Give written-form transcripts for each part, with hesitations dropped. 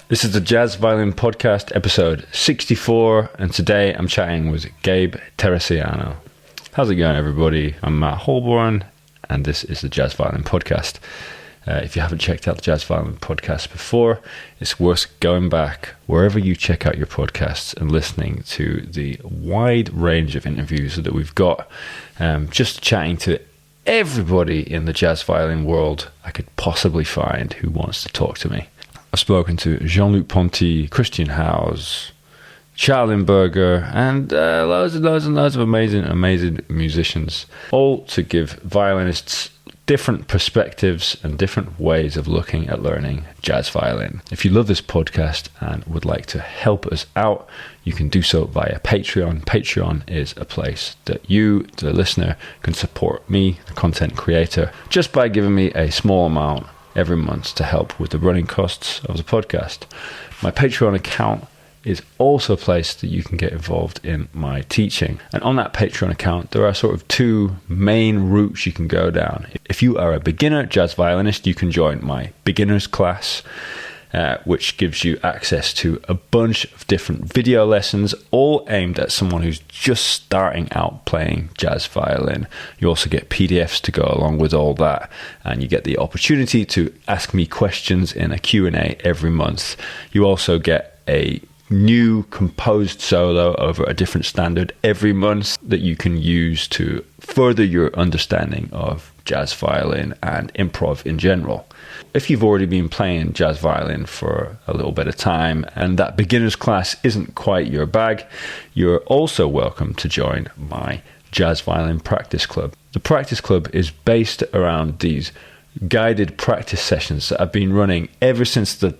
This is the Jazz Violin Podcast, episode 64, and today I'm chatting with Gabe Terracciano. How's it going, everybody? I'm Matt Holborn, and this is the Jazz Violin Podcast. If you haven't checked out the Jazz Violin Podcast before, it's worth going back wherever you check out your podcasts and listening to the wide range of interviews that we've got, just chatting to everybody in the jazz violin world I could possibly find who wants to talk to me. I've spoken to Jean-Luc Ponty, Christian Hauss, Charlenberger, and loads of amazing musicians, all to give violinists different perspectives and different ways of looking at learning jazz violin. If you love this podcast and would like to help us out, you can do so via Patreon. Patreon is a place that you, the listener, can support me, the content creator, just by giving me a small amount every month to help with the running costs of the podcast. My Patreon account is also a place that you can get involved in my teaching. And on that Patreon account, there are sort of two main routes you can go down. If you are a beginner jazz violinist, you can join my beginners class, which gives you access to a bunch of different video lessons, all aimed at someone who's just starting out playing jazz violin. You also get PDFs to go along with all that, and you get the opportunity to ask me questions in a Q&A every month. You also get a new composed solo over a different standard every month that you can use to further your understanding of jazz violin and improv in general. If you've already been playing jazz violin for a little bit of time and that beginner's class isn't quite your bag, you're also welcome to join my Jazz Violin Practice Club. The Practice Club is based around these guided practice sessions that I've been running ever since the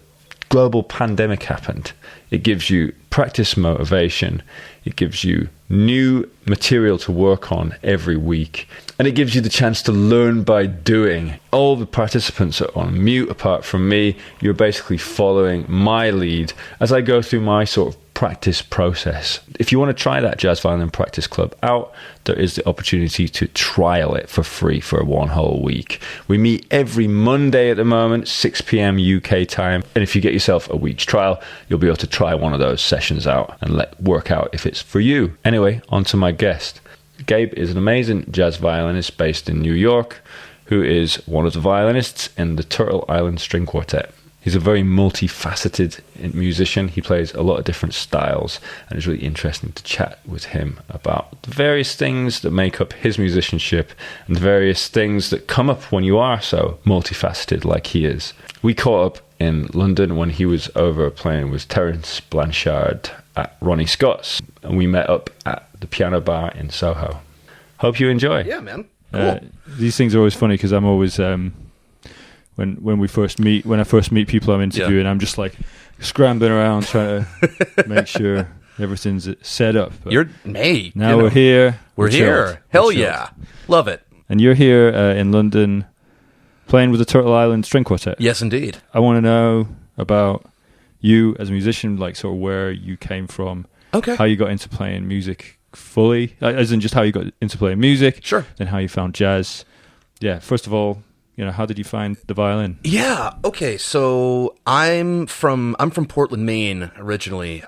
global pandemic happened. It gives you practice motivation, it gives you new material to work on every week, and it gives you the chance to learn by doing. All the participants are on mute apart from me. You're basically following my lead as I go through my sort of practice process. If you want to try that Jazz Violin Practice Club out, there is the opportunity to trial it for free for one whole week. We meet every Monday at the moment, 6 p.m. UK time, and if you get yourself a week's trial, you'll be able to try one of those sessions out and work out if it's for you. Anyway, on to my guest. Gabe is an amazing jazz violinist based in New York, who is one of the violinists in the Turtle Island String Quartet. He's a very multifaceted musician. He plays a lot of different styles, and it's really interesting to chat with him about the various things that make up his musicianship and the various things that come up when you are so multifaceted like he is. We caught up in London when he was over playing with Terence Blanchard at Ronnie Scott's, and we met up at the piano bar in Soho. Hope you enjoy. Yeah, man. Cool. These things are always funny because I'm always when I first meet people I'm interviewing, I'm just like scrambling around trying to make sure everything's set up. But we're here. We're here. Hell yeah. Love it. And you're here in London playing with the Turtle Island String Quartet. Yes, indeed. I want to know about you as a musician, like sort of where you came from, how you got into playing music fully, as in just how you got into playing music, sure, and how you found jazz. Yeah, first of all, how did you find the violin? Yeah, okay, so I'm from Portland, Maine originally,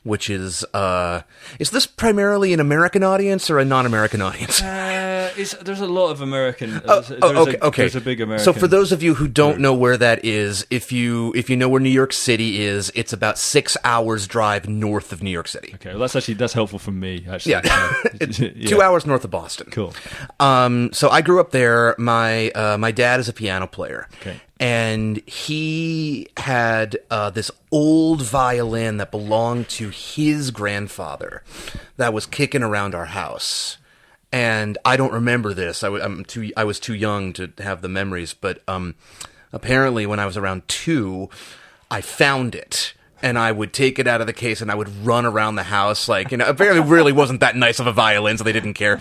which is this primarily an American audience or a non-American audience? There's a lot of American. Okay. There's a big American. So for those of you who don't know where that is, if you know where New York City is, it's about 6 hours drive north of New York City. Okay, well that's helpful for me, actually. Yeah, it's 2 hours north of Boston. Cool. So I grew up there. My dad is a piano player. Okay. And he had this old violin that belonged to his grandfather that was kicking around our house. And I don't remember this. I was too young to have the memories. But apparently when I was around 2, I found it. And I would take it out of the case and I would run around the house. Apparently it really wasn't that nice of a violin, so they didn't care.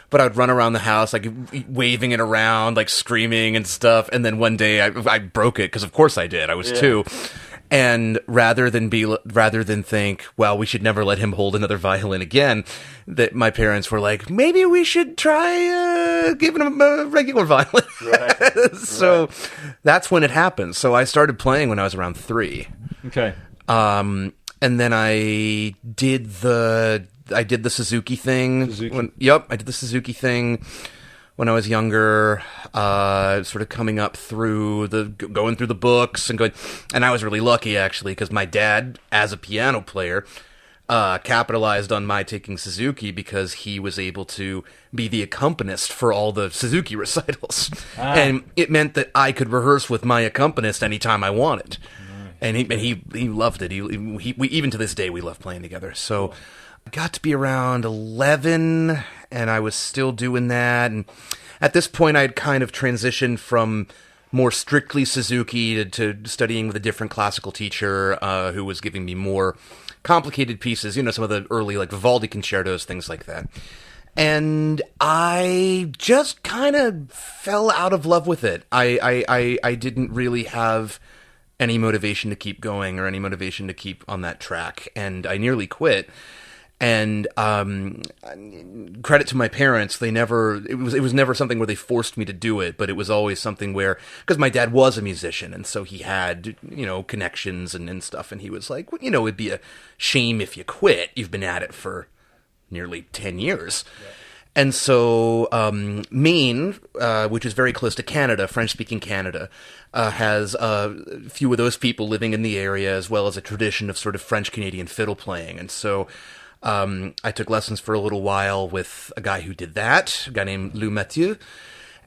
But I'd run around the house, like, waving it around, like, screaming and stuff. And then one day I broke it, because of course I did. I was 2. And rather than think, well, we should never let him hold another violin again, that my parents were like, maybe we should try giving him a regular violin. Right. So that's when it happened. So I started playing when I was around 3. Okay. And then I did the Suzuki thing. I did the Suzuki thing when I was younger, sort of coming up through going through the books and I was really lucky actually, because my dad, as a piano player, capitalized on my taking Suzuki because he was able to be the accompanist for all the Suzuki recitals. And it meant that I could rehearse with my accompanist anytime I wanted. Nice. And he loved it. We even to this day, we love playing together. So I got to be around 11, and I was still doing that. And at this point, I had kind of transitioned from more strictly Suzuki to studying with a different classical teacher who was giving me more complicated pieces, some of the early like Vivaldi concertos, things like that. And I just kind of fell out of love with it. I didn't really have any motivation to keep going or any motivation to keep on that track, and I nearly quit. And credit to my parents, it was never something where they forced me to do it, but it was always something where, because my dad was a musician, and so he had, connections and stuff, and he was like, well, it'd be a shame if you quit. You've been at it for nearly 10 years. Yeah. And so Maine, which is very close to Canada, French-speaking Canada, has a few of those people living in the area, as well as a tradition of sort of French-Canadian fiddle playing. And so I took lessons for a little while with a guy who did that, a guy named Lou Mathieu,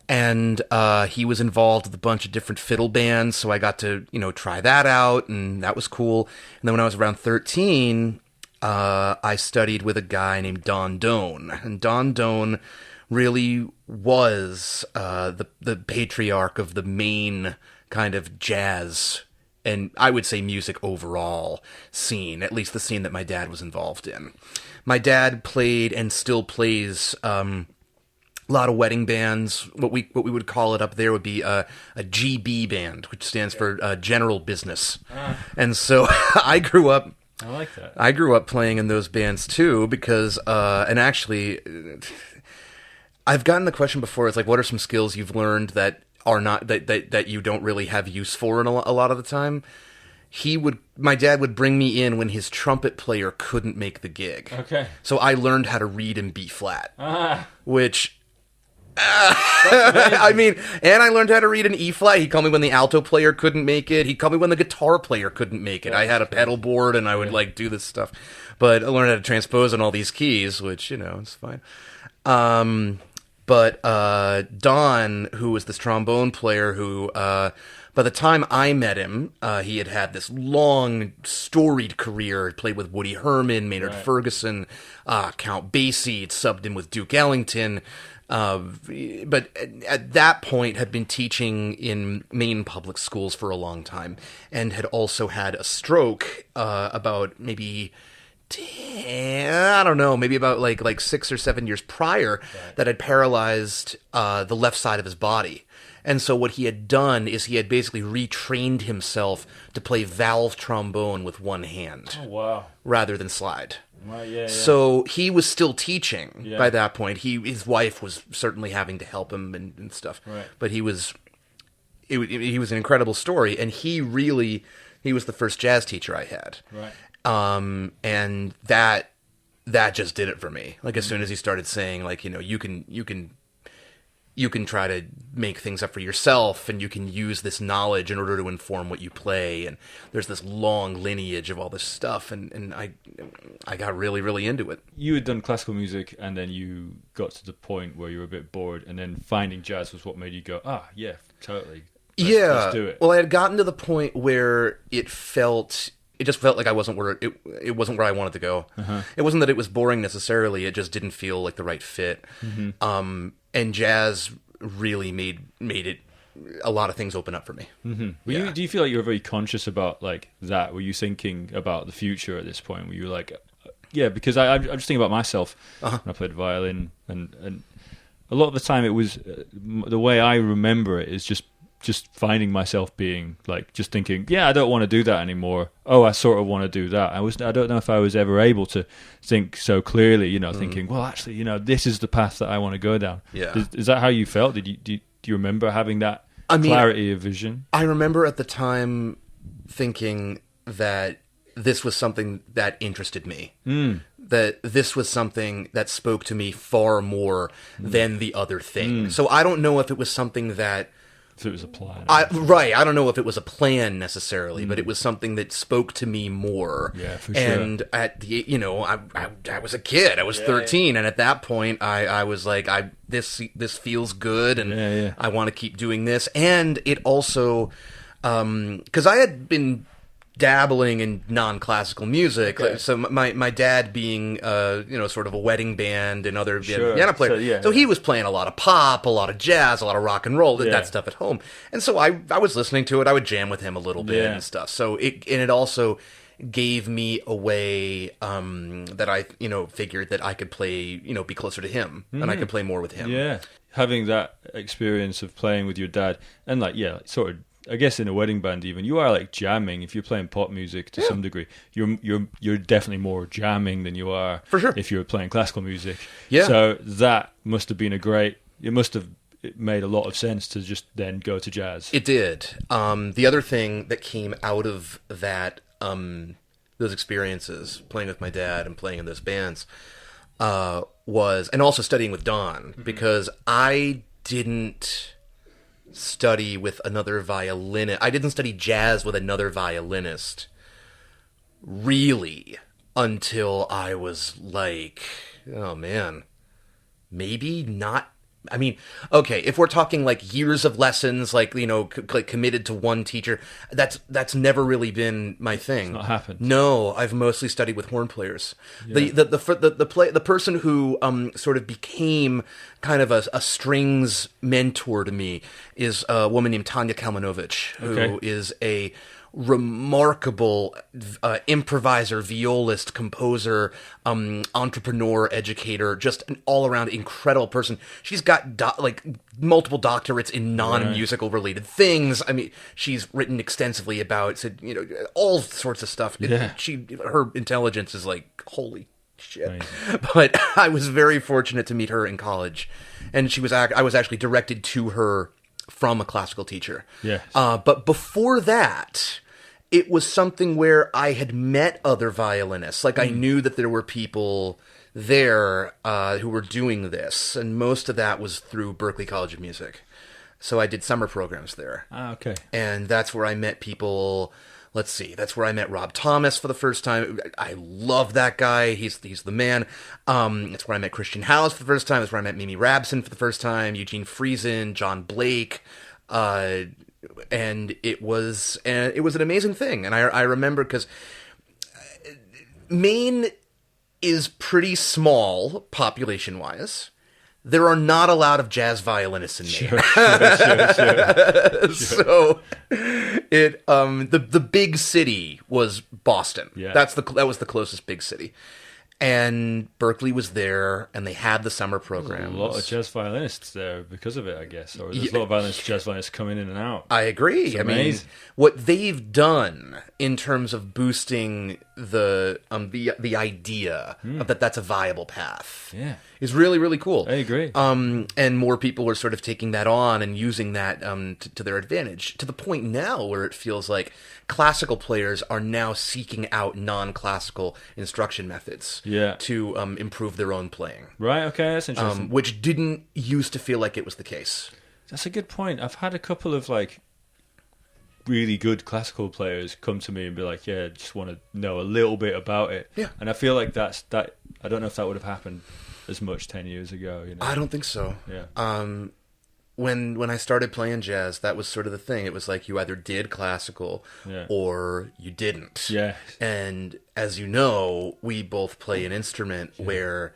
and he was involved with a bunch of different fiddle bands, so I got to, try that out, and that was cool. And then when I was around 13, I studied with a guy named Don Doan, and Don Doan really was the patriarch of the main kind of jazz, and I would say music overall scene, at least the scene that my dad was involved in. My dad played and still plays a lot of wedding bands. What we would call it up there would be a GB band, which stands for General Business. And so I grew up. I like that. I grew up playing in those bands too because, and actually, I've gotten the question before. It's like, what are some skills you've learned that are not that you don't really have use for in a lot of the time? My dad would bring me in when his trumpet player couldn't make the gig. Okay. So I learned how to read in B flat, which. And I learned how to read an E flat. He'd call me when the alto player couldn't make it. He'd call me when the guitar player couldn't make it. I had a pedal board and I would do this stuff. But I learned how to transpose on all these keys, which, it's fine. But Don, who was this trombone player who, by the time I met him, he had this long, storied career. He played with Woody Herman, Maynard Ferguson, Count Basie. He'd subbed in with Duke Ellington. But at that point had been teaching in Maine public schools for a long time and had also had a stroke about maybe 6 or 7 years prior that had paralyzed the left side of his body. And so what he had done is he had basically retrained himself to play valve trombone with one hand. Oh, wow. Rather than slide. Right, yeah. So he was still teaching by that point. His wife was certainly having to help him and stuff. Right. But he was an incredible story, and he was the first jazz teacher I had. Right. And that just did it for me. Like as soon as he started saying, like, you can try to make things up for yourself, and you can use this knowledge in order to inform what you play. And there's this long lineage of all this stuff, and I got really, really into it. You had done classical music, and then you got to the point where you were a bit bored, and then finding jazz was what made you go, yeah, totally. Let's do it. Well, I had gotten to the point where it just felt like I wasn't where it wasn't where I wanted to go. Uh-huh. It wasn't that it was boring necessarily. It just didn't feel like the right fit. Mm-hmm. And jazz really made it a lot of things open up for me. Mm-hmm. Do you feel like you were very conscious about like that? Were you thinking about the future at this point? Were you like, because I'm just thinking about myself when I played violin, and a lot of the time it was the way I remember it is just just finding myself being like, just thinking, yeah, I don't want to do that anymore. Oh, I sort of want to do that. I don't know if I was ever able to think so clearly, thinking, well, actually, this is the path that I want to go down. Yeah. Is that how you felt? Do you remember having that clarity of vision? I remember at the time thinking that this was something that interested me. That this was something that spoke to me far more than the other thing. So I don't know if it was something that... If it was a plan. Right. I don't know if it was a plan necessarily, but it was something that spoke to me more. Yeah, for sure. And at the, I was a kid. I was 13, and at that point, I was like, this feels good, and I want to keep doing this. And it also, because I had been dabbling in non-classical music. Okay. So my dad being sort of a wedding band and other piano player, so he was playing a lot of pop, a lot of jazz, a lot of rock and roll, that stuff at home. And so I was listening to it. I would jam with him a little bit and stuff. So it also gave me a way that I figured that I could play, be closer to him and I could play more with him. Yeah, having that experience of playing with your dad and sort of. I guess in a wedding band, even you are like jamming. If you're playing pop music to some degree, you're definitely more jamming than you are for sure if you're playing classical music. Yeah. So that must have been it must have made a lot of sense to just then go to jazz. It did. The other thing that came out of that, those experiences, playing with my dad and playing in those bands, was, and also studying with Don, because I didn't study with another violinist. I didn't study jazz with another violinist really until I was like, oh man, maybe not. I mean, okay, if we're talking like years of lessons, like, committed to one teacher, that's never really been my thing. It's not happened. No, I've mostly studied with horn players. Yeah. The person who sort of became kind of a strings mentor to me is a woman named Tanya Kalmanovich, who is a remarkable improviser, violist, composer, entrepreneur, educator, just an all-around incredible person. She's got multiple doctorates in non-musical related things. I mean, she's written extensively about all sorts of stuff. Yeah. Her intelligence is like, holy shit. Nice. But I was very fortunate to meet her in college, and I was actually directed to her from a classical teacher. Yes. But before that, it was something where I had met other violinists. Like, I knew that there were people there who were doing this, and most of that was through Berklee College of Music. So I did summer programs there. Ah, okay. And that's where I met people. Let's see. That's where I met Rob Thomas for the first time. I love that guy. He's the man. That's where I met Christian Howes for the first time. That's where I met Mimi Rabson for the first time. Eugene Friesen, John Blake. And it was an amazing thing. And I remember, because Maine is pretty small population-wise. There are not a lot of jazz violinists in Maine. Sure. So the big city was Boston. Yeah. That was the closest big city. And Berklee was there, and they had the summer programs. There's a lot of jazz violinists there because of it, I guess. Or there's a lot of jazz violinists coming in and out. I agree. It's amazing. I mean, what they've done in terms of boosting the idea of that's a viable path is really, really cool. I agree. And more people are sort of taking that on and using that to their advantage, to the point now where it feels like classical players are now seeking out non-classical instruction methods to improve their own playing. Right, okay, that's interesting. Which didn't used to feel like it was the case. That's a good point. I've had a couple of really good classical players come to me and be like, yeah, just want to know a little bit about it. Yeah. And I feel like that. I don't know if that would have happened as much 10 years ago. I don't think so. Yeah. When I started playing jazz, that was sort of the thing. It was like you either did classical or you didn't. Yeah. And as you know, we both play an instrument where,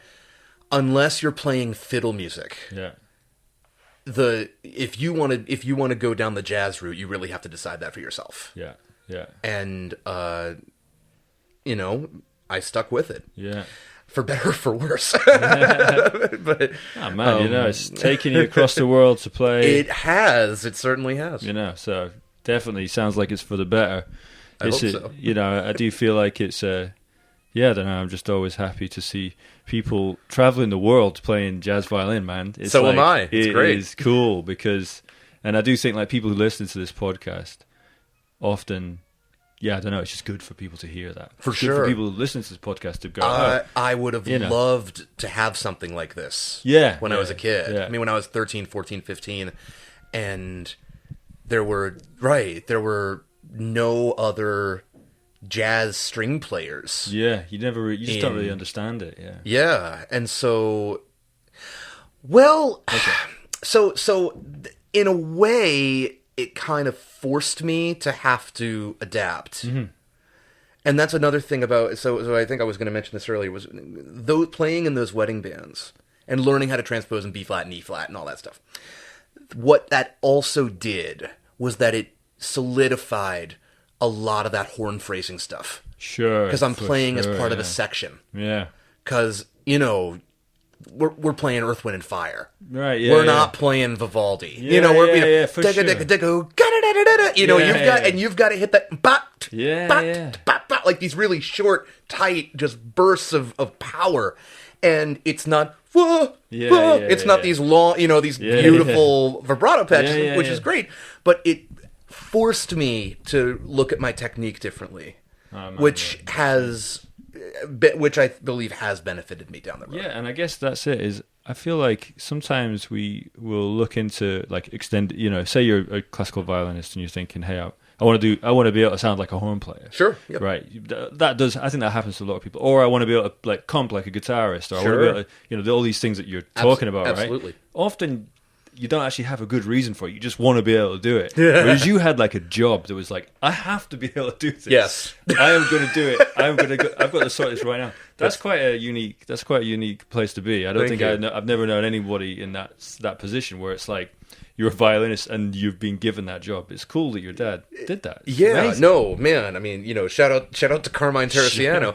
unless you're playing fiddle music, if you want to go down the jazz route, you really have to decide that for yourself. Yeah. Yeah. And I stuck with it. Yeah. for better or for worse. But oh man, it's taking you across the world to play. It has. It certainly has. So definitely sounds like it's for the better. I hope so. I do feel like it's I don't know. I'm just always happy to see people traveling the world playing jazz violin, man. So am I. It's great. It is cool because, and I do think like people who listen to this podcast often, I don't know. It's just good for people to hear that. For it's sure. Good for people who listen to this podcast to go. I would have loved to have something like this. Yeah. When I was a kid. Yeah. I mean, when I was 13, 14, 15, and there were no other jazz string players. Yeah, you just don't really understand it. Yeah. Yeah, and so, well, okay. so in a way, it kind of forced me to have to adapt. Mm-hmm. And that's another thing about, so I think I was going to mention this earlier, was playing in those wedding bands and learning how to transpose in B flat and E flat and all that stuff. What that also did was that it solidified a lot of that horn phrasing stuff. Sure. Because I'm playing as part of a section. Yeah. Because, we're playing Earth, Wind, and Fire. Right, yeah. We're not playing Vivaldi. For sure. You've got to hit that yeah. like these really short, tight, just bursts of power. And it's not it's not these long, these beautiful vibrato patches, which is great. But it forced me to look at my technique differently, which I believe has benefited me down the road. Yeah, and I guess that's it. Is I feel like sometimes we will look into like extend. Say you're a classical violinist and you're thinking, hey, I want to be able to sound like a horn player. Sure. Yep. Right. That does. I think that happens to a lot of people. Or I want to be able to like comp like a guitarist. Or I want to be able to, all these things that you're talking about. Absolutely. Right. Often you don't actually have a good reason for it. You just want to be able to do it. Yeah. Whereas you had like a job that was like, I have to be able to do this. Yes. I am going to do it. I've got to sort this right now. That's quite a unique place to be. I don't think I've never known anybody in that position where it's like you're a violinist and you've been given that job. It's cool that your dad did that. It's amazing. No, man. I mean, shout out to Carmine Terracciano.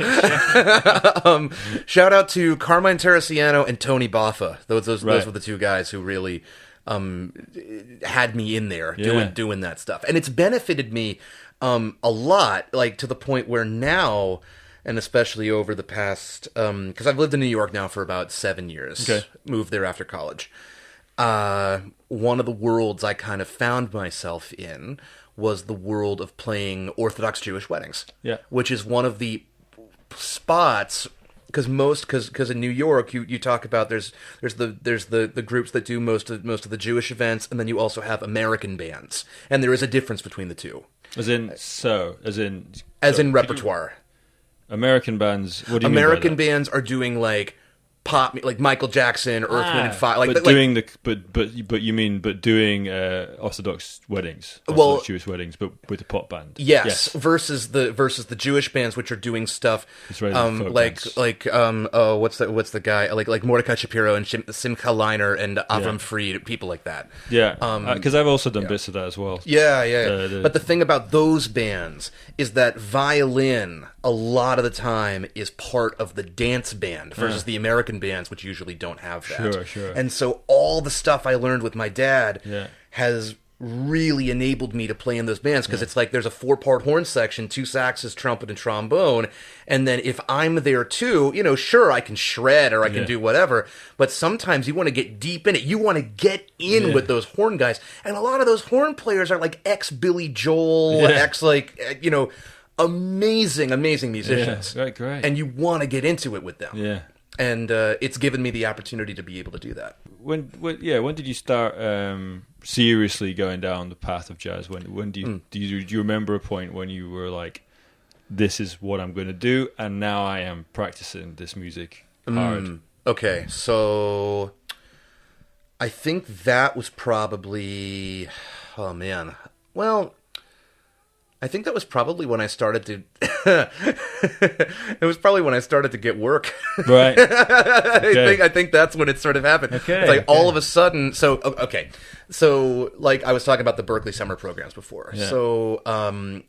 Shout out to Carmine Terracciano and Tony Boffa. Those were the two guys who really had me in there doing that stuff, and it's benefited me a lot. Like to the point where now, and especially over the past, because I've lived in New York now for about 7 years. Okay. Moved there after college. One of the worlds I kind of found myself in was the world of playing Orthodox Jewish weddings. Yeah. Which is one of the spots, because in New York you talk about there's the groups that do most of the Jewish events, and then you also have American bands, and there is a difference between the two. As in repertoire. American bands. What do you American mean by that? bands are doing like pop, like Michael Jackson, Earth, Wind, and Fire. But doing Orthodox weddings, Jewish weddings, but with a pop band. Yes. Versus the Jewish bands, which are doing stuff what's the guy like Mordecai Shapiro and Simcha Leiner and Avram Fried, people like that. Yeah, because I've also done bits of that as well. Yeah. But the thing about those bands is that violin, a lot of the time, is part of the dance band versus the American bands, which usually don't have that. Sure. And so all the stuff I learned with my dad has really enabled me to play in those bands, because it's like there's a 4-part horn section, 2 saxes, trumpet, and trombone, and then if I'm there too, sure, I can shred or I can do whatever, but sometimes you want to get deep in it. You want to get in with those horn guys, and a lot of those horn players are like ex-Billy Joel, amazing musicians. Yeah, great. And you want to get into it with them. Yeah. And it's given me the opportunity to be able to do that. When did you start seriously going down the path of jazz? When do you remember a point when you were like, this is what I'm going to do, and now I am practicing this music hard? Okay, so I think that was probably, I think that was probably when I started to. It was probably when I started to get work. Right. Okay. I think that's when it sort of happened. Okay. It's like all of a sudden. So okay. So like I was talking about the Berkeley summer programs before. Yeah. So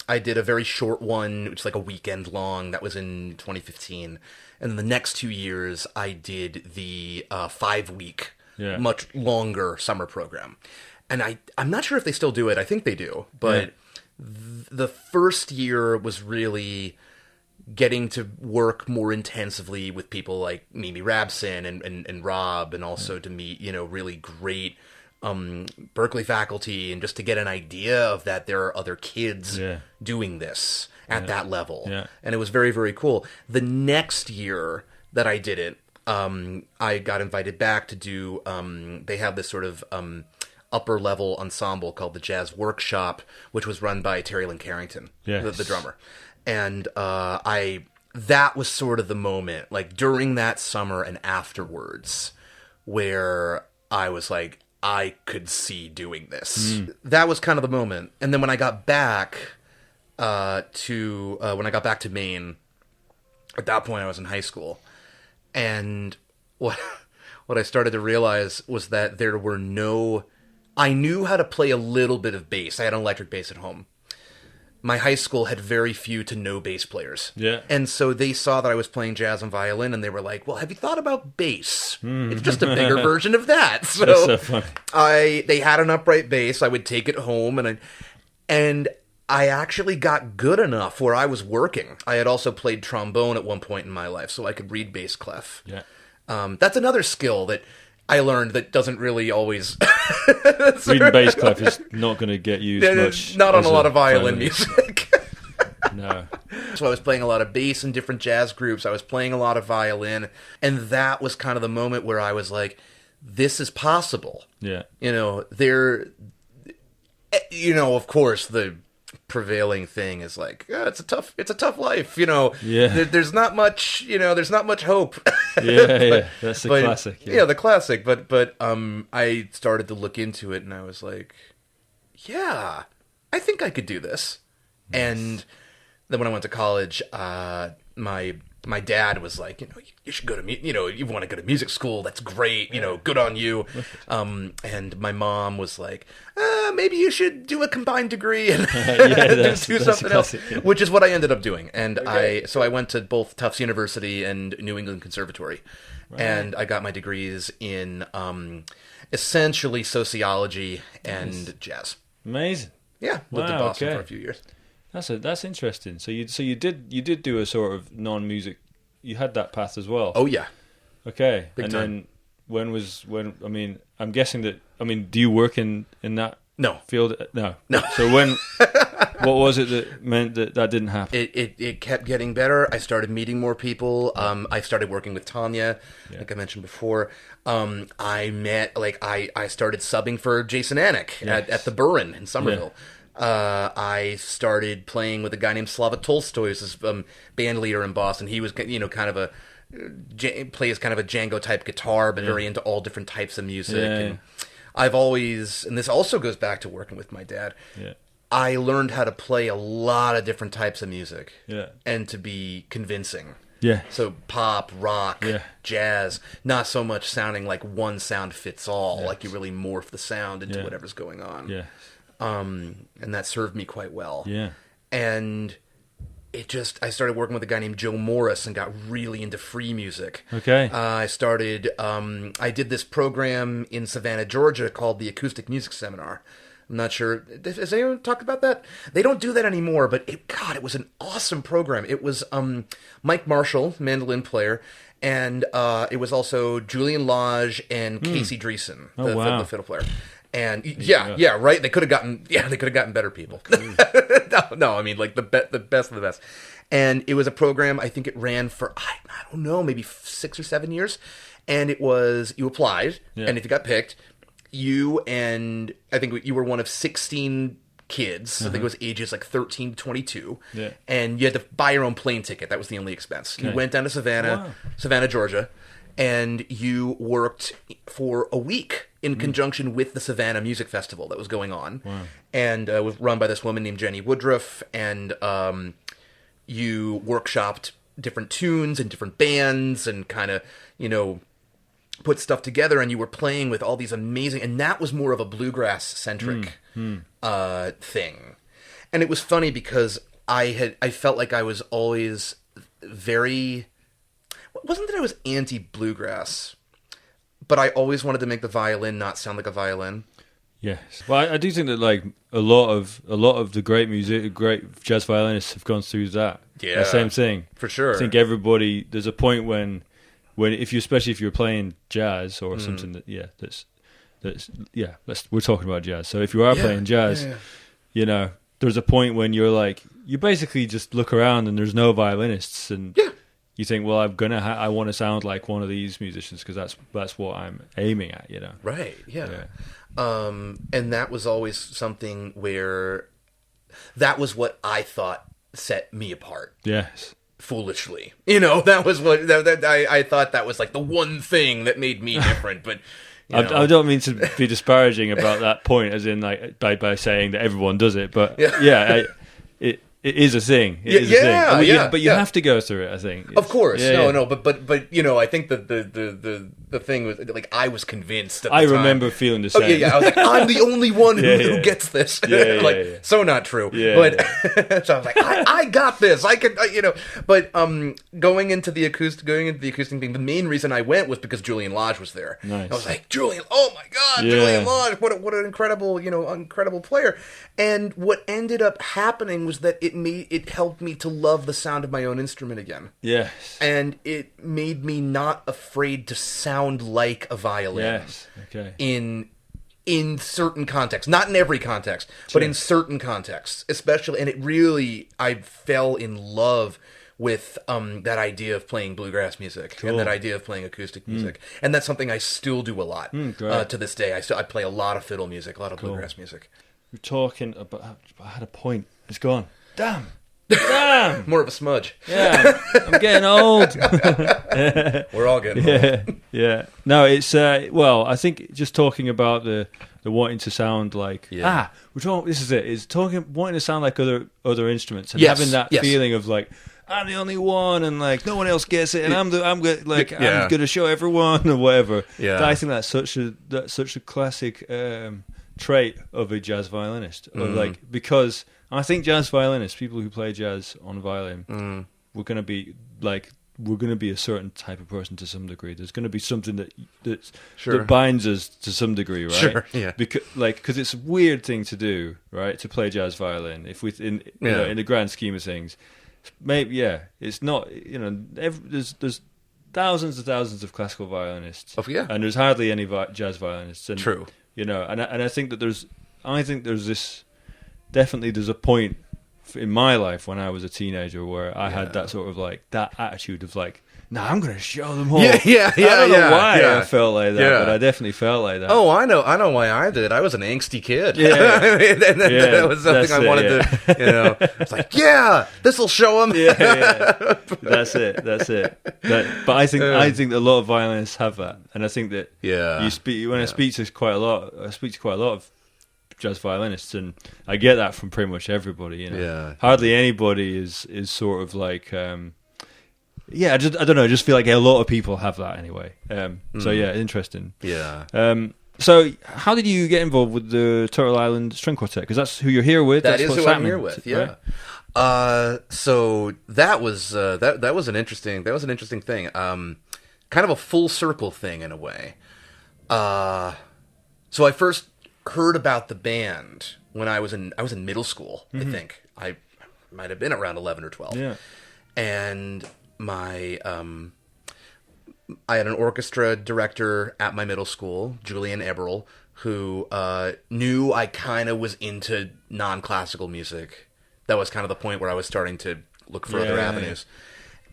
I did a very short one, which is like a weekend long. That was in 2015, and then the next 2 years I did the 5-week, much longer summer program. And I'm not sure if they still do it. I think they do, but. Yeah. The first year was really getting to work more intensively with people like Mimi Rabson and Rob, and also to meet, really great Berkeley faculty, and just to get an idea of that there are other kids doing this at that level. Yeah. And it was very, very cool. The next year that I did it, I got invited back to do, they have this sort of... upper level ensemble called the Jazz Workshop, which was run by Terry Lynn Carrington, the drummer. And that was sort of the moment, like during that summer and afterwards, where I was like, I could see doing this. That was kind of the moment. And then when I got back to Maine, at that point I was in high school, and what I started to realize was that there were I knew how to play a little bit of bass. I had an electric bass at home. My high school had very few to no bass players. Yeah. And so they saw that I was playing jazz and violin, and they were like, well, have you thought about bass? It's just a bigger version of that. So, that's so funny. They had an upright bass. I would take it home, and I actually got good enough where I was working. I had also played trombone at one point in my life, so I could read bass clef. Yeah. That's another skill that I learned that doesn't really always... Reading bass clef is not going to get used much. Not on a lot of violin music. No. So I was playing a lot of bass in different jazz groups. I was playing a lot of violin. And that was kind of the moment where I was like, this is possible. Yeah. Of course, the prevailing thing is like, it's a tough life, Yeah. There's not much, there's not much hope. Yeah, that's the classic. Yeah, the classic. But I started to look into it, and I was like, yeah, I think I could do this. Nice. And then when I went to college, my dad was like, you should go to, you want to go to music school. That's great. Good on you. And my mom was like, maybe you should do a combined degree and do something else, which is what I ended up doing. And so I went to both Tufts University and New England Conservatory, and I got my degrees in essentially sociology and jazz. Amazing. Yeah, lived in Boston for a few years. That's interesting. So you did do a sort of non-music. You had that path as well. Oh yeah. Okay. Big and time. Then I mean, I'm guessing that. I mean, do you work in that field? No. So what was it that meant that didn't happen? It kept getting better. I started meeting more people. I started working with Tanya, like I mentioned before. I started subbing for Jason Anik at the Burren in Somerville. Yeah. I started playing with a guy named Slava Tolstoy, who's this band leader in Boston. He was, kind of plays kind of a Django type guitar, but very into all different types of music. Yeah. And I've always, and this also goes back to working with my dad. Yeah. I learned how to play a lot of different types of music. Yeah. And to be convincing. Yeah. So pop, rock, jazz, not so much sounding like one sound fits all, like you really morph the sound into whatever's going on. Yeah. And that served me quite well. Yeah. And I started working with a guy named Joe Morris and got really into free music. Okay. I did this program in Savannah, Georgia called the Acoustic Music Seminar. I'm not sure. Has anyone talked about that? They don't do that anymore, but it was an awesome program. It was Mike Marshall, mandolin player, and it was also Julian Lodge and Casey Dreesen, the fiddle player. And right. They could have gotten better people. No, I mean like the best of the best. And it was a program. I think it ran for I don't know, maybe 6 or 7 years. And it was you applied, and if you got picked, I think you were one of 16 kids. So I think it was ages like 13 to 22. Yeah. And you had to buy your own plane ticket. That was the only expense. Okay. You went down to Savannah, Georgia, and you worked for a week in conjunction with the Savannah Music Festival that was going on. Wow. And was run by this woman named Jenny Woodruff, and you workshopped different tunes and different bands and kind of, put stuff together, and you were playing with all these amazing, and that was more of a bluegrass-centric thing. And it was funny because I felt like I was always it wasn't that I was anti-bluegrass, but I always wanted to make the violin not sound like a violin. Yes. Well, I do think that like a lot of the great jazz violinists have gone through that. Yeah. The same thing. For sure. I think there's a point when especially if you're playing jazz or something we're talking about jazz. So if you are playing jazz, there's a point when you're like, you basically just look around and there's no violinists, and you think, well, I want to sound like one of these musicians because that's what I'm aiming at, Right. Yeah. And that was always something where that was what I thought set me apart. Yes. Foolishly, that was what I thought that was like the one thing that made me different. But I don't mean to be disparaging about that point, as in like by saying that everyone does it, but it is a thing. It is a thing. But you have to go through it, I think. Of course. But I think that the thing was like I was convinced at the time. Remember feeling the same. I was like, I'm the only one who gets this. So not true. But so I was like, I got this. I could but going into the acoustic thing, the main reason I went was because Julian Lodge was there. Nice. I was like, Julian, oh my God, Julian Lodge, what an incredible player. And what ended up happening was that it helped me to love the sound of my own instrument again. Yes. And it made me not afraid to sound like a violin. Yes. Okay. In certain contexts, not in every context, but in certain contexts, especially. And I fell in love with that idea of playing bluegrass music and that idea of playing acoustic music, and that's something I still do a lot to this day. I play a lot of fiddle music, a lot of bluegrass music. We're talking about. I had a point. It's gone. Damn. More of a smudge. Yeah, I'm getting old. We're all getting old. Yeah. No, it's I think just talking about the wanting to sound like we're talking. This is it. Is wanting to sound like other instruments and having that feeling of like, I'm the only one, and like no one else gets it, and I'm going to show everyone or whatever. Yeah. I think that's such a classic trait of a jazz violinist, because I think jazz violinists, people who play jazz on violin, we're going to be a certain type of person to some degree. There's going to be something that binds us to some degree, right? Sure, yeah. Because it's a weird thing to do, right? To play jazz violin, in the grand scheme of things. Maybe it's not. There's thousands and thousands of classical violinists, and there's hardly any jazz violinists. And, True, and I think that there's this. Definitely, there's a point in my life when I was a teenager where I had that sort of like that attitude of like, nah, I'm going to show them all. I don't know why I felt like that, but I definitely felt like that. Oh, I know why I did. I was an angsty kid. That was something I wanted to. It's like, this will show them. That's it. But I think a lot of violinists have that, and I think that I speak to quite a lot of jazz violinists, and I get that from pretty much everybody. Hardly anybody is sort of like. I don't know. I just feel like a lot of people have that anyway. So interesting. Yeah. So how did you get involved with the Turtle Island String Quartet? Because that's who you're here with. That's who I'm here with. Yeah. Right? So that was an interesting thing. Kind of a full circle thing in a way. So I first heard about the band when I was in middle school. I think I might have been around 11 or 12. Yeah. And I had an orchestra director at my middle school, Julian Eberl, who knew I kind of was into non-classical music. That was kind of the point where I was starting to look for other avenues.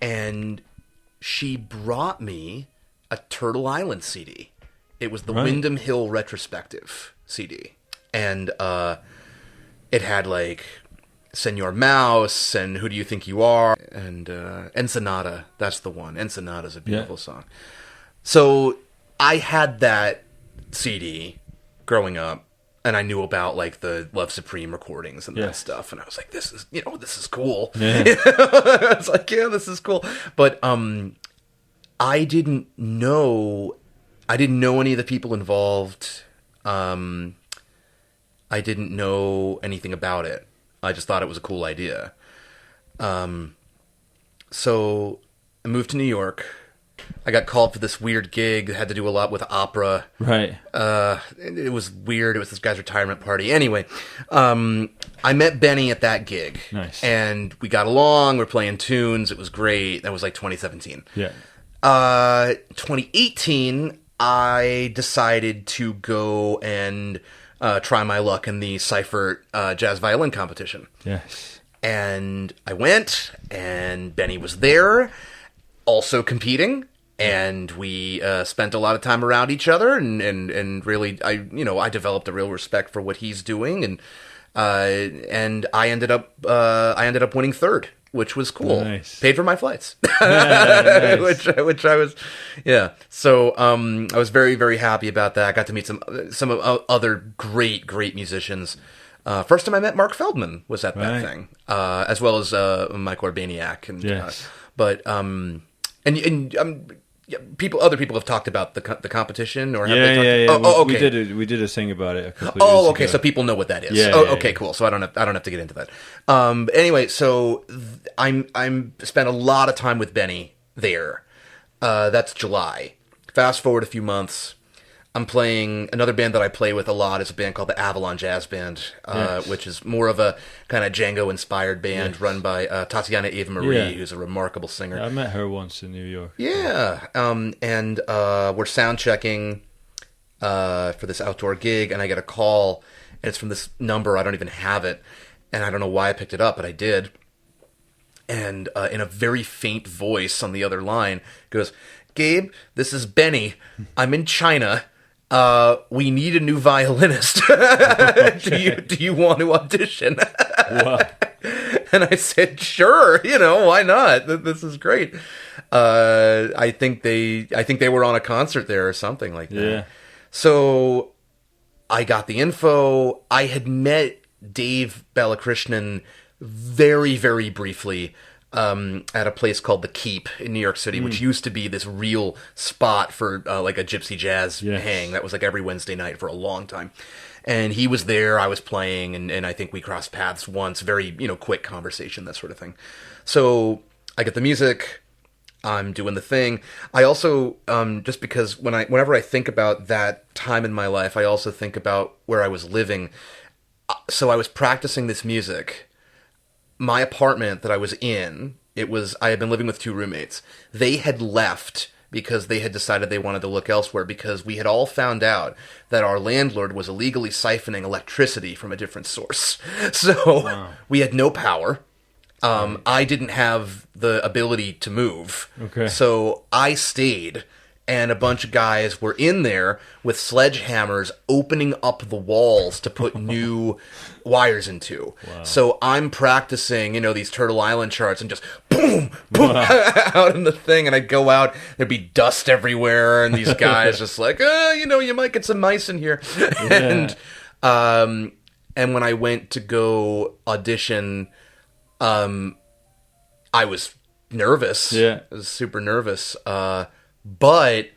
And she brought me a Turtle Island CD. It was the Windham Hill Retrospective CD. And it had like Senor Mouse and Who Do You Think You Are and Ensenada. That's the one. Ensenada's a beautiful song. So I had that CD growing up. And I knew about like the Love Supreme recordings and that stuff, and I was like, "This is, this is cool." Yeah. I was like, "Yeah, this is cool." But I didn't know any of the people involved. I didn't know anything about it. I just thought it was a cool idea. So I moved to New York. I got called for this weird gig that had to do a lot with opera. Right. It was weird. It was this guy's retirement party. Anyway, I met Benny at that gig. Nice. And we got along. We're playing tunes. It was great. That was like 2017. Yeah. 2018, I decided to go and try my luck in the Seifert jazz violin competition. Yes. And I went, and Benny was there, also competing, and we spent a lot of time around each other, and really, I developed a real respect for what he's doing, and I ended up winning third, which was cool. Nice. Paid for my flights, Yeah, nice. which I was, yeah. So I was very, very happy about that. I got to meet some other great musicians. First time I met Mark Feldman was at that thing, as well as Mike Orbaniak, and yes. Other people have talked about the competition, or have yeah. Oh, okay. We did a thing about it a couple of years okay. ago. So people know what that is. Yeah, okay, cool. So I don't have to get into that. Anyway, so I'm spent a lot of time with Benny there. That's July. Fast forward a few months. I'm playing another band that I play with a lot is a band called the Avalon Jazz Band, which is more of a kind of Django-inspired band run by Tatiana Eva Marie, who's a remarkable singer. I met her once in New York. Yeah, and we're sound checking for this outdoor gig, and I get a call, and it's from this number. I don't even have it, and I don't know why I picked it up, but I did. And in a very faint voice on the other line, goes, "Gabe, this is Benny. I'm in China. We need a new violinist. Do you want to audition?" Wow. And I said, "Sure, why not? This is great." I think they were on a concert there or something like that. Yeah. So I got the info. I had met Dave Balakrishnan very, very briefly at a place called The Keep in New York City, which used to be this real spot for like a gypsy jazz hang that was like every Wednesday night for a long time. And he was there, I was playing, and I think we crossed paths once, very, quick conversation, that sort of thing. So I get the music, I'm doing the thing. I also, just because whenever I think about that time in my life, I also think about where I was living. So I was practicing this music. My apartment that I was in, I had been living with two roommates. They had left because they had decided they wanted to look elsewhere, because we had all found out that our landlord was illegally siphoning electricity from a different source. So we had no power. I didn't have the ability to move. Okay. So I stayed, and a bunch of guys were in there with sledgehammers opening up the walls to put new wires into. Wow. So I'm practicing, these Turtle Island charts, and just boom, boom, out in the thing. And I'd go out, there'd be dust everywhere, and these guys just like, you might get some mice in here. Yeah. And when I went to go audition, I was nervous. Yeah. I was super nervous. But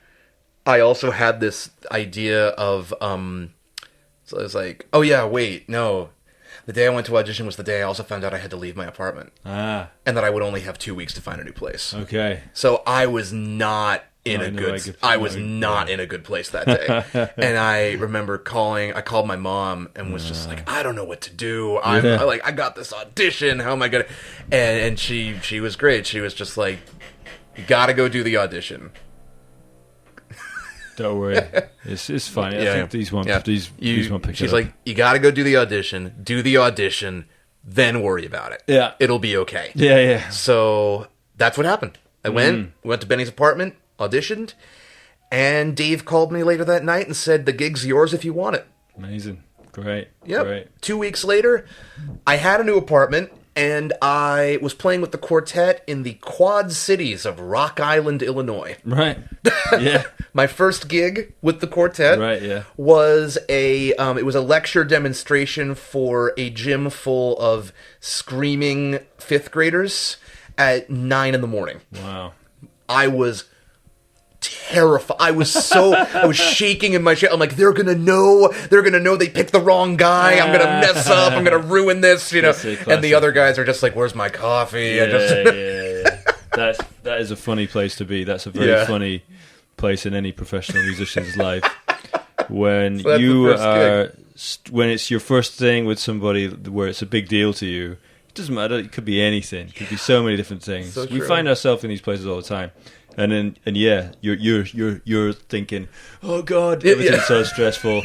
I also had this idea of, so I was like, oh yeah, wait, no. The day I went to audition was the day I also found out I had to leave my apartment. And that I would only have 2 weeks to find a new place. Okay. So I was not in a good place that day. And I remember I called my mom and was just like, I don't know what to do. I got this audition. How am I going to? And she was great. She was just like, you got to go do the audition. Don't worry, it's fine. I think these won't pick it up. She's like, you got to go do the audition, then worry about it. Yeah, it'll be okay. Yeah. So that's what happened. I went to Benny's apartment, auditioned, and Dave called me later that night and said, the gig's yours if you want it. Amazing, great. Yep. Great. 2 weeks later, I had a new apartment, and I was playing with the Quartet in the Quad Cities of Rock Island, Illinois. Right. Yeah. My first gig with the Quartet Right, yeah. was it was a lecture demonstration for a gym full of screaming fifth graders at 9 a.m. Wow. I was terrified. I was shaking in my shit. I'm like, they're gonna know they picked the wrong guy. I'm gonna mess up. I'm gonna ruin this, And the other guys are just like, where's my coffee? Yeah. That is a funny place to be. That's a very funny place in any professional musician's life. When when it's your first thing with somebody where it's a big deal to you, it doesn't matter. It could be anything. It could be so many different things. So we find ourselves in these places all the time. And you're thinking, oh God, everything's so stressful,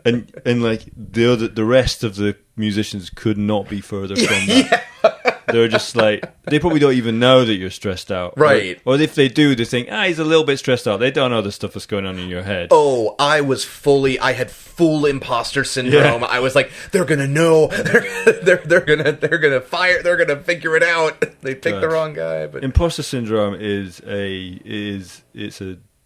and like the rest of the musicians could not be further from that. They're just like, they probably don't even know that you're stressed out, right? Or if they do, they think, he's a little bit stressed out. They don't know the stuff that's going on in your head. Oh, I had full imposter syndrome. Yeah. I was like, they're gonna know, they're gonna figure it out. They picked the wrong guy. But imposter syndrome is a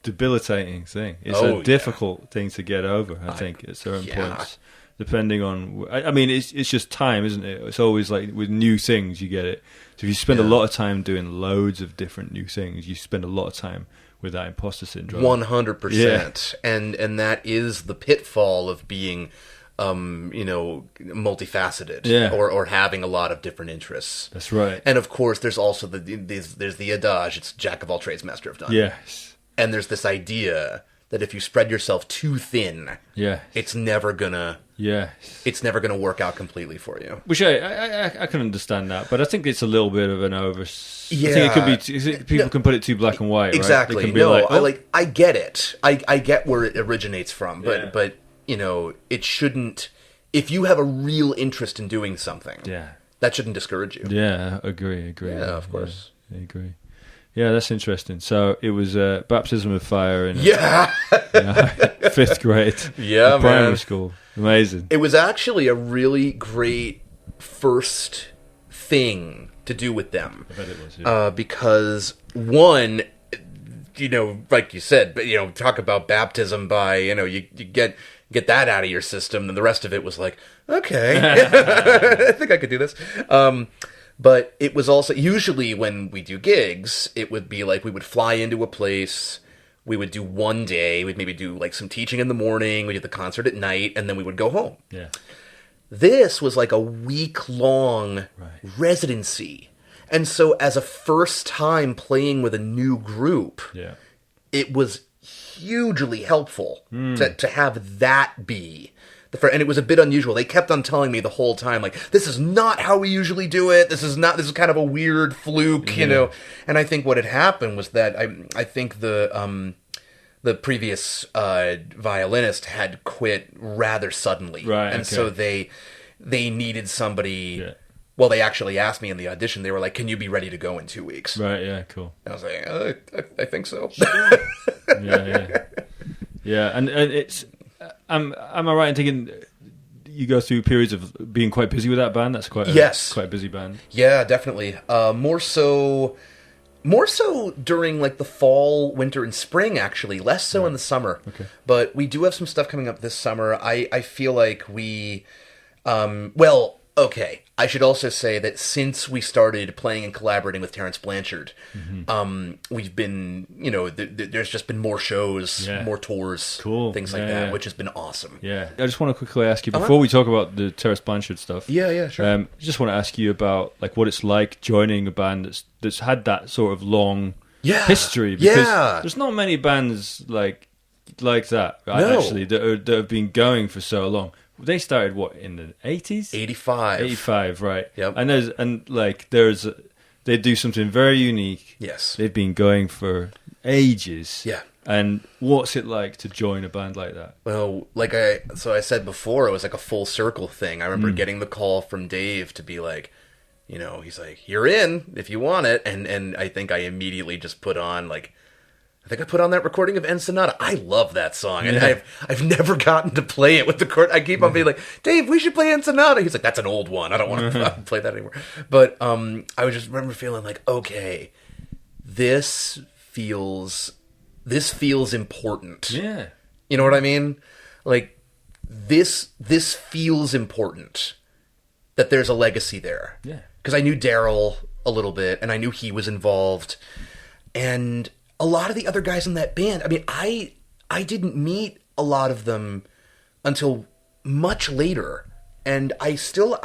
debilitating thing. It's a difficult thing to get over. I think at certain points. Depending on, I mean, it's just time, isn't it? It's always like with new things, you get it. So if you spend a lot of time doing loads of different new things, you spend a lot of time with that imposter syndrome. 100%. And that is the pitfall of being, multifaceted, or having a lot of different interests. That's right. And of course, there's also there's the adage: it's jack of all trades, master of none. Yes. And there's this idea that if you spread yourself too thin, it's never gonna work out completely for you. Which I can understand that, but I think it's a little bit of an over. Yeah. I think it could be people can put it too black and white. Exactly. Right? They can be I get it. I get where it originates from, but it shouldn't. If you have a real interest in doing something, that shouldn't discourage you. Yeah, agree. Yeah, of course. I agree. Yeah, that's interesting. So it was baptism of fire in 5th grade. Yeah, primary school. Amazing. It was actually a really great first thing to do with them. I bet it was. Yeah. Because one, like you said, but talk about baptism by you get that out of your system, and the rest of it was like, okay, I think I could do this. But it was also, usually when we do gigs, it would be like we would fly into a place, we would do one day, we'd maybe do like some teaching in the morning, we'd do the concert at night, and then we would go home. Yeah. This was like a week-long residency. And so as a first time playing with a new group, it was hugely helpful to have that be. And it was a bit unusual. They kept on telling me the whole time, like, this is not how we usually do it. This is kind of a weird fluke, And I think what had happened was that I think the previous violinist had quit rather suddenly. Right. And so they needed somebody. Yeah. Well, they actually asked me in the audition. They were like, "Can you be ready to go in 2 weeks?" Right. Yeah. Cool. And I was like, I think so. Yeah. And it's. Am I right in thinking you go through periods of being quite busy with that band? That's quite a busy band. Yeah, definitely. More so during like the fall, winter, and spring. Actually, less so in the summer. Okay. But we do have some stuff coming up this summer. I feel like we, okay. I should also say that since we started playing and collaborating with Terrence Blanchard, we've been, there's just been more shows, more tours, things like that, which has been awesome. Yeah. I just want to quickly ask you, before we talk about the Terrence Blanchard stuff. Yeah, sure. I just want to ask you about like what it's like joining a band that's had that sort of long history. Because there's not many bands like that, right, actually, that have been going for so long. They started in the 80s? 85, right? Yep. And they do something very unique. Yes, they've been going for ages. Yeah. And what's it like to join a band like that? Well, I said before, it was like a full circle thing. I remember getting the call from Dave to be like, he's like, "You're in if you want it," and I think I immediately just put on like, I think I put on that recording of Ensenada. I love that song, and I've never gotten to play it with the chord. I keep on being like, Dave, we should play Ensenada. He's like, that's an old one. I don't want to play that anymore. But I was just remember feeling like, okay, this feels important. Yeah, you know what I mean? Like this feels important. That there's a legacy there. Yeah, because I knew Daryl a little bit, and I knew he was involved, and a lot of the other guys in that band, I mean, I didn't meet a lot of them until much later. And I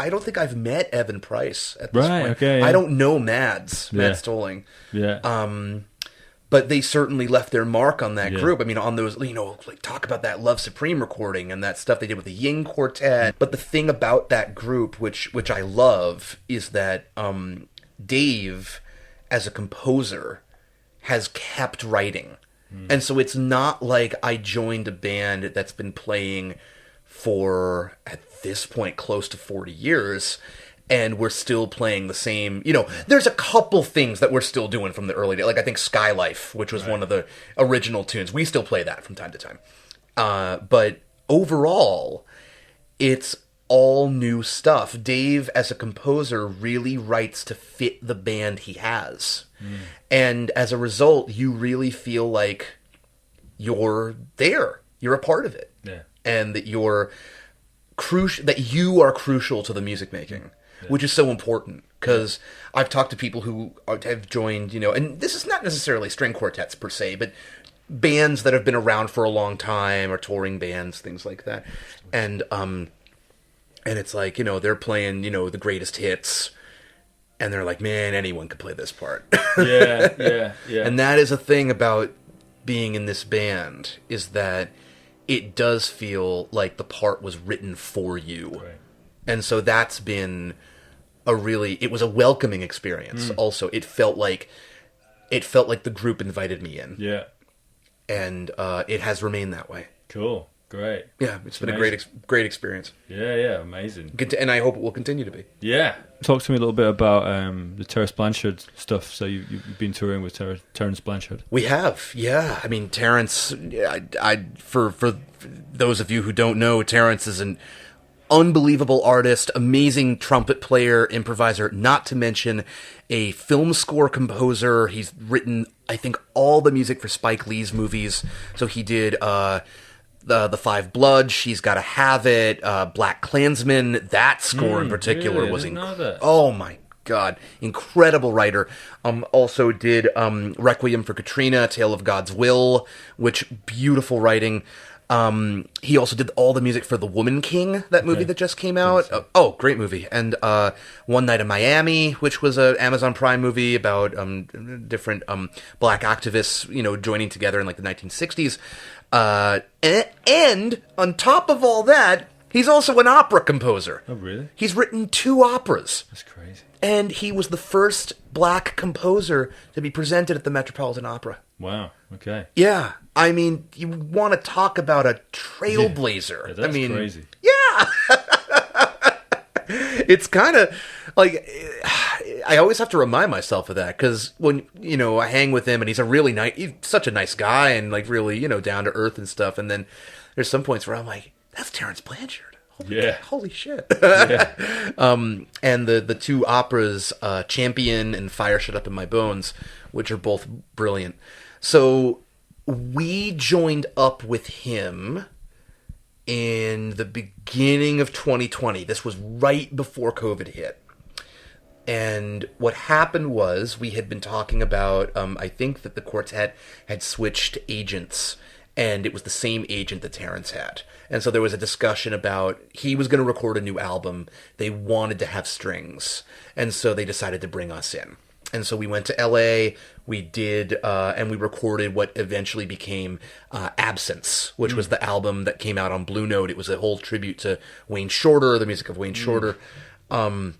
don't think I've met Evan Price at this point. Okay, yeah. I don't know Matt Stolling. Yeah. But they certainly left their mark on that group. I mean, on those, like talk about that Love Supreme recording and that stuff they did with the Ying Quartet. But the thing about that group, which I love, is that Dave, as a composer, has kept writing. And so it's not like I joined a band that's been playing for, at this point, close to 40 years, and we're still playing the same, there's a couple things that we're still doing from the early days. Like, I think Skylife, which was one of the original tunes. We still play that from time to time. But overall, it's all new stuff. Dave, as a composer, really writes to fit the band he has. And as a result, you really feel like you're there. You're a part of it. Yeah. And that you're crucial, that you are crucial to the music making, which is so important. Because I've talked to people who have joined, and this is not necessarily string quartets per se, but bands that have been around for a long time, or touring bands, things like that. And it's like, they're playing, the greatest hits, and they're like, man, anyone could play this part. Yeah. And that is a thing about being in this band, is that it does feel like the part was written for you. Right. And so that's been it was a welcoming experience. Also, it felt like the group invited me in. Yeah. And it has remained that way. Cool. Great. Yeah, it's been amazing. A great experience. Yeah, amazing. And I hope it will continue to be. Yeah. Talk to me a little bit about the Terrace Blanchard stuff. So you've been touring with Terrence Blanchard. We have, yeah. I mean, Terrence, for those of you who don't know, Terrence is an unbelievable artist, amazing trumpet player, improviser, not to mention a film score composer. He's written, I think, all the music for Spike Lee's movies. So he did the Five Bloods, She's Gotta Have It, Black Klansman. That score in particular was incredible. Oh my God, incredible writer. Also did Requiem for Katrina, Tale of God's Will, which beautiful writing. He also did all the music for The Woman King, that movie that just came out. Great movie. And One Night in Miami, which was an Amazon Prime movie about different black activists, joining together in like the 1960s. And on top of all that, he's also an opera composer. Oh, really? He's written 2 operas. That's crazy. And he was the first black composer to be presented at the Metropolitan Opera. Wow. Okay. Yeah. I mean, you want to talk about a trailblazer. Yeah, that's crazy. Yeah. It's kind of like, I always have to remind myself of that, because when, I hang with him and he's such a nice guy and like really, down to earth and stuff. And then there's some points where I'm like, that's Terrence Blanchard. Holy shit. Yeah. And the 2 operas, Champion and Fire Shut Up in My Bones, which are both brilliant. So we joined up with him in the beginning of 2020. This was right before COVID hit. And what happened was, we had been talking about, I think that the quartet had switched agents, and it was the same agent that Terrence had. And so there was a discussion about, he was going to record a new album. They wanted to have strings. And so they decided to bring us in. And so we went to LA, we did, and we recorded what eventually became Absence, which was the album that came out on Blue Note. It was a whole tribute to Wayne Shorter, the music of Wayne Shorter. And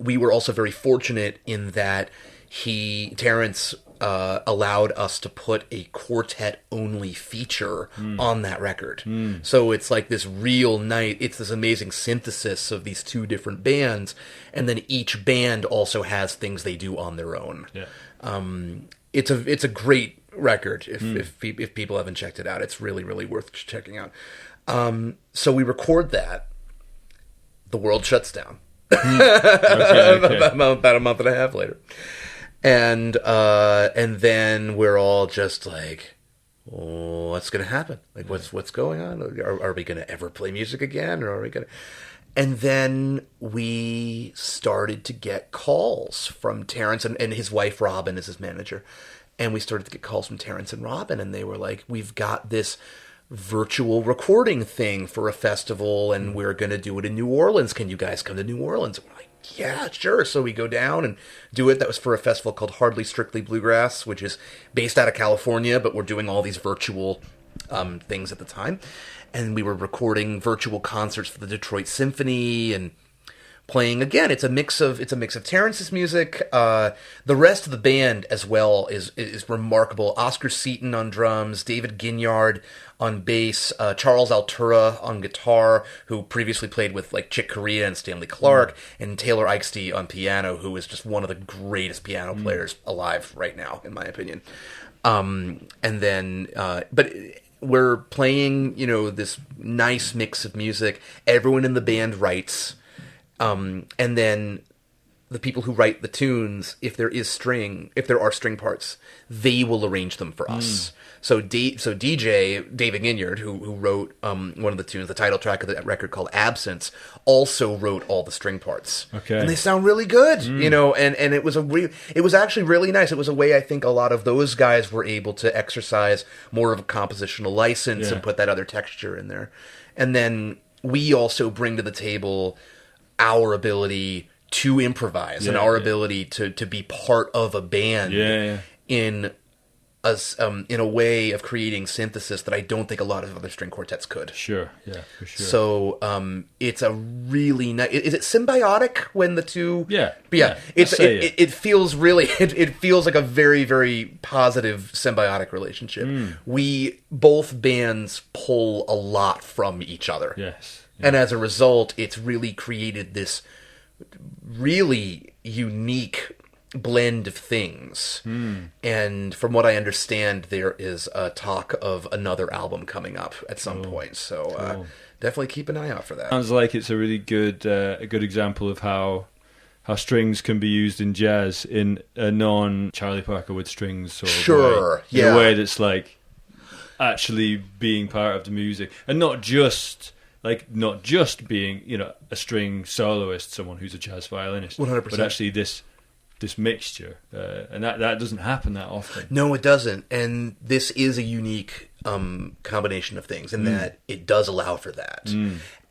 we were also very fortunate in that Terrence allowed us to put a quartet-only feature on that record. So it's like this it's this amazing synthesis of these 2 different bands, and then each band also has things they do on their own. Yeah. it's a great record. If people haven't checked it out, it's really, really worth checking out. So we record that. The world shuts down. Okay. About a month and a half later, and then we're all just like, oh, what's going to happen? Like, what's going on? Are we going to ever play music again, or are we going to? And then we started to get calls from Terrence and his wife Robin is his manager, and we started to get calls from Terrence and Robin, and they were like, we've got this virtual recording thing for a festival, and we're going to do it in New Orleans. Can you guys come to New Orleans? And we're like, yeah, sure. So we go down and do it. That was for a festival called Hardly Strictly Bluegrass, which is based out of California, but we're doing all these virtual things at the time. And we were recording virtual concerts for the Detroit Symphony and playing again. It's a mix of Terrence's music. The rest of the band as well is remarkable. Oscar Seaton on drums, David Ginyard on bass, Charles Altura on guitar, who previously played with like Chick Corea and Stanley Clarke, and Taylor Eichste on piano, who is just one of the greatest piano players alive right now, in my opinion. And then, but we're playing, this nice mix of music. Everyone in the band writes. And then the people who write the tunes, if there are string parts, they will arrange them for us. So DJ David Ginyard, who wrote one of the tunes, the title track of the record called Absence, also wrote all the string parts. Okay, and they sound really good, And it was actually really nice. It was a way I think a lot of those guys were able to exercise more of a compositional license and put that other texture in there. And then we also bring to the table our ability to improvise and our ability to be part of a band in a way of creating synthesis that I don't think a lot of other string quartets could. Sure, yeah, for sure. So it's a really nice. Is it symbiotic when the two? Yeah, It feels really. It feels like a very, very positive symbiotic relationship. We both bands pull a lot from each other. Yes. And as a result, it's really created this really unique blend of things. And from what I understand, there is a talk of another album coming up at some point. So definitely keep an eye out for that. Sounds like it's a really good example of how strings can be used in jazz in a non-Charlie Parker with strings sort of way. In a way that's like actually being part of the music and not just being, a string soloist, someone who's a jazz violinist, 100%. But actually this mixture, and that doesn't happen that often. No, it doesn't. And this is a unique combination of things in that it does allow for that.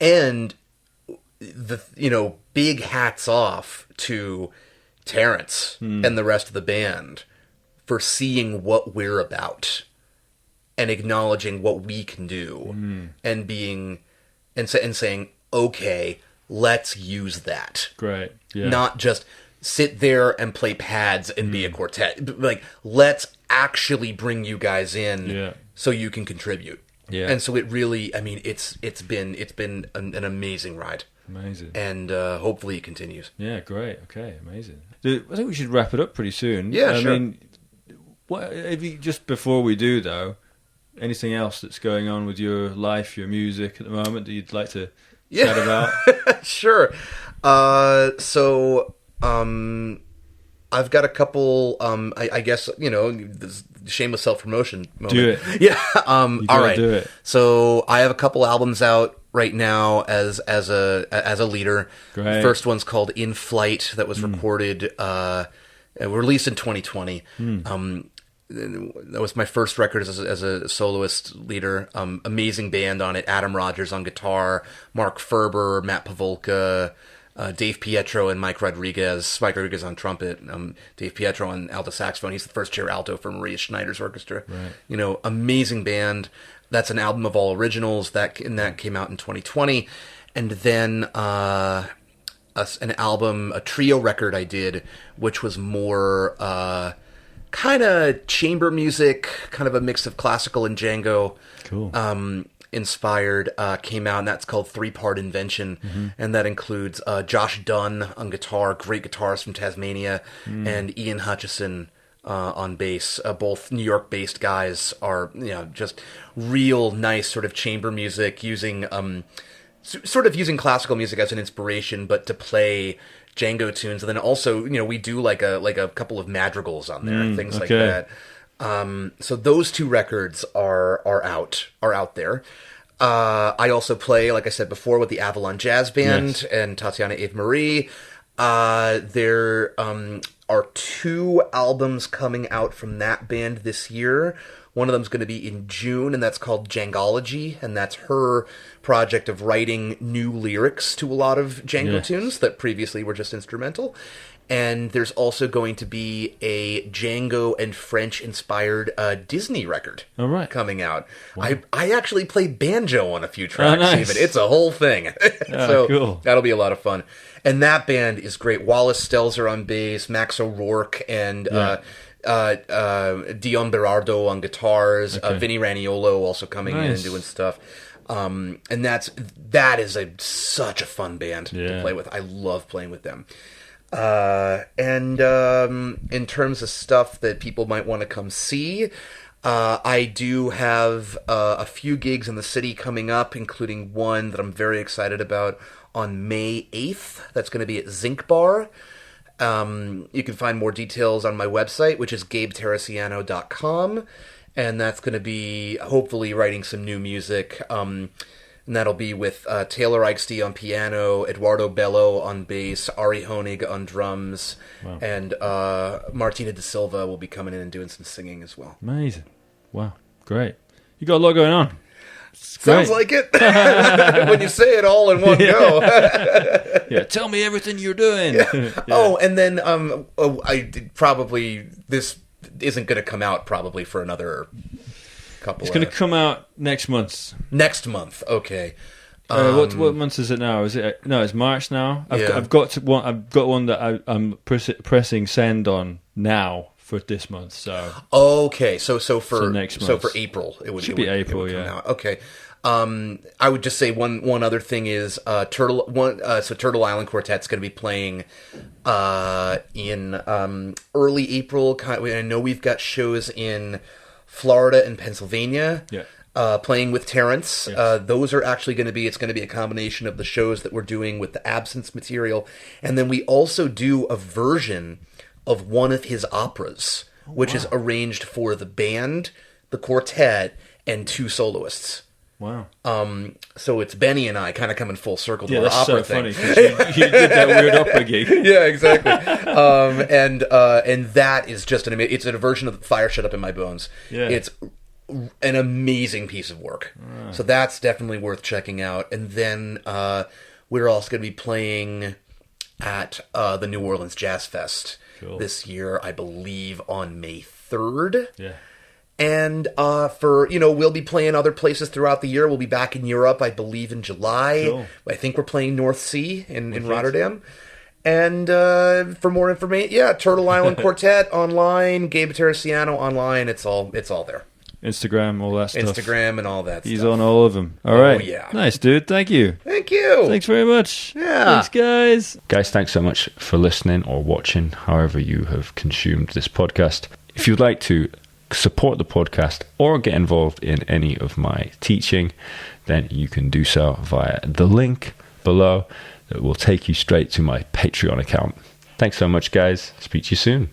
And the big hats off to Terrence and the rest of the band for seeing what we're about and acknowledging what we can do and being. And saying, okay, let's use that. Great. Yeah. Not just sit there and play pads and be a quartet. Like, let's actually bring you guys in so you can contribute. Yeah. And so it really, it's been an amazing ride. Amazing. And hopefully it continues. Yeah, great. Okay, amazing. I think we should wrap it up pretty soon. Yeah, sure. I mean, just before we do, though, anything else that's going on with your life, your music at the moment that you'd like to chat about? Sure. So I've got a couple, I guess, this shameless self-promotion moment. Do it. Yeah. All right. Do it. So I have a couple albums out right now as a leader. Great. The first one's called In Flight, that was recorded, released in 2020. That was my first record as a soloist leader. Amazing band on it. Adam Rogers on guitar, Mark Ferber, Matt Pavolka, Dave Pietro and Mike Rodriguez. Mike Rodriguez on trumpet, Dave Pietro on alto saxophone. He's the first chair alto for Maria Schneider's orchestra. Right. Amazing band. That's an album of all originals. That came out in 2020. And then an album, a trio record I did, which was more kind of chamber music, kind of a mix of classical and Django. Cool. Inspired, came out, and that's called 3-Part Invention. And that includes Josh Dunn on guitar, great guitarist from Tasmania, and Ian Hutchison on bass. Both New York-based guys are, just real nice sort of chamber music, using sort of using classical music as an inspiration, but to play Django tunes. And then also, we do like a couple of madrigals on there, things like that. So those two records are out there. I also play, like I said before, with the Avalon Jazz Band and Tatiana Ave Marie. There are 2 albums coming out from that band this year. One of them is going to be in June, and that's called Jangology, and that's her project of writing new lyrics to a lot of Django tunes that previously were just instrumental. And there's also going to be a Django and French-inspired Disney record coming out. Wow. I actually play banjo on a few tracks, even. It's a whole thing. So cool. That'll be a lot of fun. And that band is great. Wallace Stelzer on bass, Max O'Rourke, and Dion Berardo on guitars, Vinny Raniolo also coming in and doing stuff. And that is such a fun band to play with. I love playing with them. And in terms of stuff that people might want to come see, I do have a few gigs in the city coming up, including one that I'm very excited about on May 8th. That's going to be at Zinc Bar. You can find more details on my website, which is gabeterracciano.com, and that's going to be hopefully writing some new music. And that'll be with Taylor Eichste on piano, Eduardo Bello on bass, Ari Honig on drums, and Martina De Silva will be coming in and doing some singing as well. Amazing. Wow, great. You got a lot going on. Sounds like it when you say it all in one go. Tell me everything you're doing. Oh, and then this isn't going to come out probably for another couple. It's going to come out next month. Next month, okay. What month is it now? Is it it's March now? I've got one that I'm pressing send on now for this month. So okay, so for next month. So for April, it would be April. It would come out. Okay. I would just say one other thing is Turtle Island Quartet's going to be playing in early April. I know we've got shows in Florida and Pennsylvania. Playing with Terrence. Those are actually going to be, it's going to be a combination of the shows that we're doing with the Absence material. And then we also do a version of one of his operas, which is arranged for the band, the quartet, and 2 soloists. Wow. So it's Benny and I kind of coming full circle to our opera thing. Funny. You did that weird opera gig. Yeah, exactly. And that is just it's a version of Fire Shut Up in My Bones. Yeah. It's an amazing piece of work. So that's definitely worth checking out. And then we're also going to be playing at the New Orleans Jazz Fest this year, I believe on May 3rd. Yeah. And we'll be playing other places throughout the year. We'll be back in Europe, I believe, in July. Cool. I think we're playing North Sea in Rotterdam. And for more information, Turtle Island Quartet online, Gabe Terracciano online. It's all there. Instagram, all that stuff. Instagram and all that He's stuff. on all of them. All right. Oh, yeah. Nice, dude. Thank you. Thank you. Thanks very much. Yeah. Thanks, guys. Guys, thanks so much for listening or watching, however you have consumed this podcast. If you'd like to support the podcast or get involved in any of my teaching, then you can do so via the link below that will take you straight to my Patreon account. Thanks so much, guys. Speak to you soon.